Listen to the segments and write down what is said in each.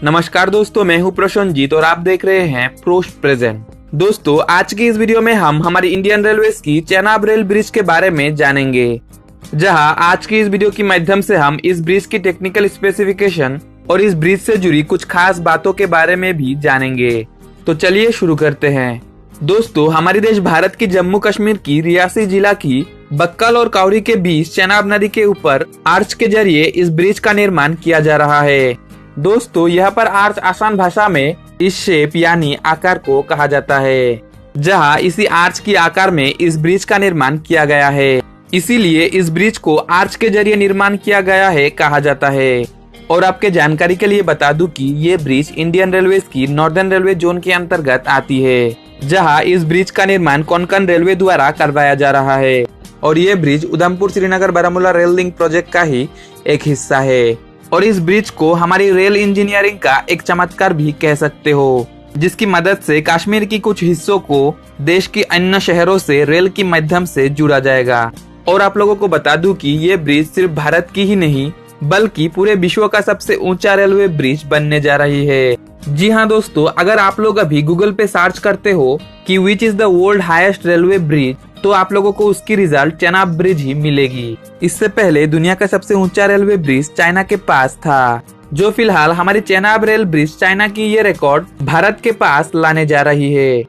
नमस्कार दोस्तों, मैं हूं प्रसन्नजीत और आप देख रहे हैं पोस्ट प्रेजेंट। दोस्तों, आज की इस वीडियो में हम हमारी इंडियन रेलवेज की चेनाब रेल ब्रिज के बारे में जानेंगे, जहां आज की इस वीडियो के माध्यम से हम इस ब्रिज की टेक्निकल स्पेसिफिकेशन और इस ब्रिज से जुड़ी कुछ खास बातों के बारे में भी जानेंगे। तो चलिए शुरू करते हैं। दोस्तों, हमारे देश भारत की जम्मू कश्मीर की रियासी जिला की बक्कल और काउरी के बीच चेनाब नदी के ऊपर आर्च के जरिए इस ब्रिज का निर्माण किया जा रहा है। दोस्तों, यहाँ पर आर्च आसान भाषा में इस शेप यानी आकार को कहा जाता है, जहाँ इसी आर्च की आकार में इस ब्रिज का निर्माण किया गया है। इसीलिए इस ब्रिज को आर्च के जरिए निर्माण किया गया है कहा जाता है। और आपके जानकारी के लिए बता दूं कि ये ब्रिज इंडियन रेलवे की नॉर्दर्न रेलवे जोन के अंतर्गत आती है, जहां इस ब्रिज का निर्माण कोंकण रेलवे द्वारा करवाया जा रहा है। और ये bridge Udhampur Srinagar Baramulla rail link project का ही एक हिस्सा है। और इस ब्रिज को हमारी रेल इंजीनियरिंग का एक चमत्कार भी कह सकते हो, जिसकी मदद से कश्मीर की कुछ हिस्सों को देश के अन्य शहरों से रेल के माध्यम से जुड़ा जाएगा। और आप लोगों को बता दूं कि ये ब्रिज सिर्फ भारत की ही नहीं बल्कि पूरे विश्व का सबसे ऊंचा रेलवे ब्रिज बनने जा रही है। जी हाँ दोस्तों, अगर आप लोग अभी गूगल पे सर्च करते हो कि which is the world highest railway bridge, तो आप लोगों को उसकी रिजल्ट चेनाब ब्रिज ही मिलेगी। इससे पहले दुनिया का सबसे ऊंचा रेलवे ब्रिज चाइना के पास था, जो फिलहाल हमारी चेनाब रेल ब्रिज चाइना की ये रिकॉर्ड भारत के पास लाने जा रही है।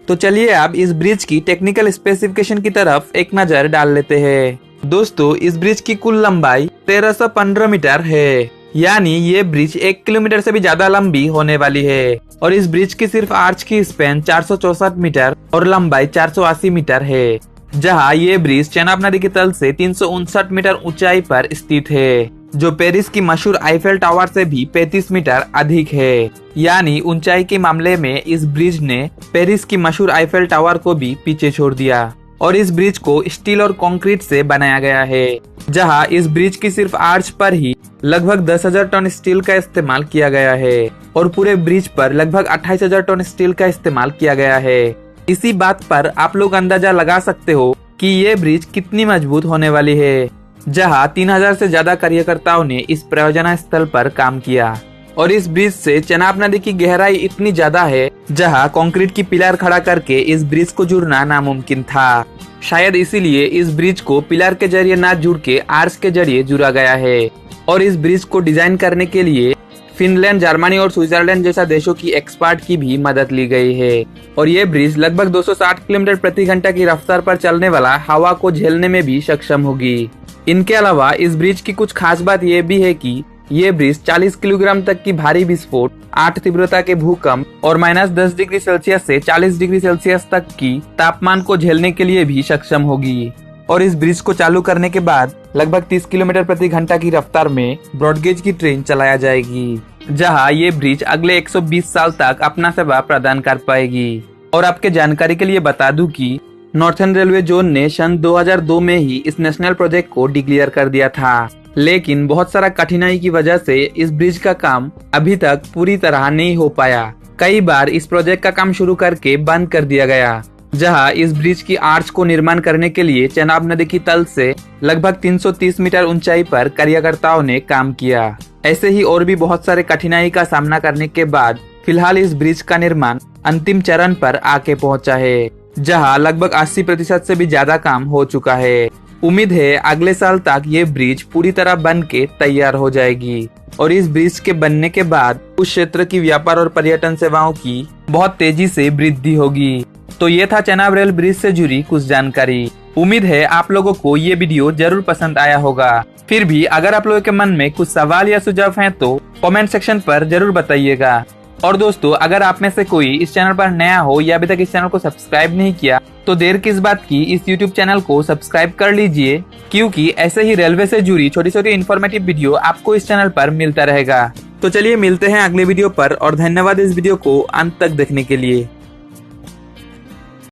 तो चलिए अब इस ब्रिज की टेक्निकल स्पेसिफिकेशन की तरफ एक नजर डाल लेते हैं। दोस्तों, इस ब्रिज की कुल लंबाई 1315 मीटर है, यानी ये ब्रिज 1 किलोमीटर से भी ज्यादा लंबी होने वाली है। और इस ब्रिज की सिर्फ आर्च की स्पैन 464 मीटर और लंबाई 480 मीटर है, जहां ये ब्रिज चेनाब नदी के तल से 359 मीटर ऊंचाई पर स्थित है, जो पेरिस की मशहूर आईफेल टावर से भी 35 मीटर अधिक है। यानी ऊंचाई के मामले में इस ब्रिज ने पेरिस की मशहूर आईफेल टावर को भी पीछे छोड़ दिया। और इस ब्रिज को स्टील और कंक्रीट से बनाया गया है, जहां इस ब्रिज की सिर्फ आर्च पर ही लगभग 10,000 टन स्टील का इस्तेमाल किया गया है और पूरे ब्रिज पर लगभग 28,000 टन स्टील का इस्तेमाल किया गया है। इसी बात पर आप लोग अंदाजा लगा सकते हो कि ये ब्रिज कितनी मजबूत होने वाली है, जहां 3,000 से ज्यादा कार्यकर्ताओं ने इस परियोजना स्थल पर काम किया। और इस ब्रिज से चेनाब नदी की गहराई इतनी ज्यादा है, जहां कंक्रीट की पिलर खड़ा करके इस ब्रिज को जुड़ना नामुमकिन था। शायद इसीलिए इस ब्रिज को पिलर के जरिए न जुड़ के आर्च के जरिए जुड़ा गया है। और इस ब्रिज को डिजाइन करने के लिए फिनलैंड, जर्मनी और स्विट्जरलैंड जैसा देशों की एक्सपर्ट की भी मदद ली गई है। और ये ब्रिज लगभग 260 किलोमीटर प्रति घंटा की रफ्तार पर चलने वाला हवा को झेलने में भी सक्षम होगी। इनके अलावा इस ब्रिज की कुछ खास बात ये भी है कि ये ब्रिज 40 किलोग्राम तक की भारी विस्फोट, 8 तीव्रता के भूकंप और -10 डिग्री सेल्सियस से 40 डिग्री सेल्सियस तक की तापमान को झेलने के लिए भी सक्षम होगी। और इस ब्रिज को चालू करने के बाद लगभग 30 किलोमीटर प्रति घंटा की रफ्तार में ब्रॉडगेज की ट्रेन चलाया जाएगी, जहां ये ब्रिज अगले 120 साल तक अपना सेवा प्रदान कर पाएगी। और आपके जानकारी के लिए बता दूं कि नॉर्थर्न रेलवे जोन ने सन 2002 में ही इस नेशनल प्रोजेक्ट को डिक्लेयर कर दिया था, लेकिन बहुत सारा कठिनाई की वजह से इस ब्रिज का काम अभी तक पूरी तरह नहीं हो पाया। कई बार इस प्रोजेक्ट का काम शुरू करके बंद कर दिया गया, जहां इस ब्रिज की आर्च को निर्माण करने के लिए चेनाब नदी की तल से लगभग 330 मीटर ऊंचाई पर कार्यकर्ताओं ने काम किया। ऐसे ही और भी बहुत सारे कठिनाई का सामना करने के बाद फिलहाल इस ब्रिज का निर्माण अंतिम चरण पर आके पहुंचा है, जहां लगभग 80% से भी ज्यादा काम हो चुका है। उम्मीद है अगले साल तक ये ब्रिज पूरी तरह बन के तैयार हो जाएगी। और इस ब्रिज के बनने के बाद उस क्षेत्र की व्यापार और पर्यटन सेवाओं की बहुत तेजी से वृद्धि होगी। तो ये था चेनाब रेल ब्रिज से जुड़ी कुछ जानकारी। उम्मीद है आप लोगों को ये वीडियो जरूर पसंद आया होगा। फिर भी अगर आप लोगों के मन में कुछ सवाल या सुझाव हैं तो कमेंट सेक्शन पर जरूर बताइएगा। और दोस्तों, अगर आप में से कोई इस चैनल पर नया हो या अभी तक इस चैनल को सब्सक्राइब नहीं किया, तो देर किस बात की, इस YouTube चैनल को सब्सक्राइब कर लीजिए, क्योंकि ऐसे ही रेलवे से जुड़ी छोटी छोटी इन्फॉर्मेटिव वीडियो आपको इस चैनल पर मिलता रहेगा। तो चलिए मिलते हैं अगले वीडियो पर, और धन्यवाद इस वीडियो को अंत तक देखने के लिए।